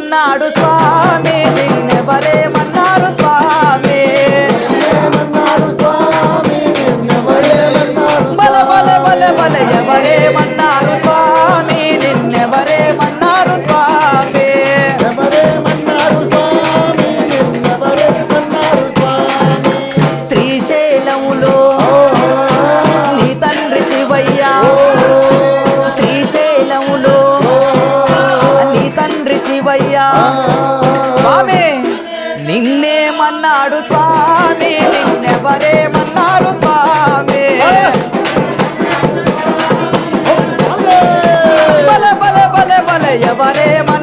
మన్నాడు స్వామి నిన్నెవరేమన్నారు స్వామి బల బల బల బల ఎవరేమన్నారు స్వామి నిన్నెవరేమన్నారు స్వామి శ్రీశైలములో నీ తండ్రి శివయ్య శ్రీశైలములో నీ తండ్రి శివయ్య స్వామి నిన్నేమన్నాడు స్వామి నిన్నెవరేమన్నారు స్వామి బల బల బల బల ఎవరేమన్నారు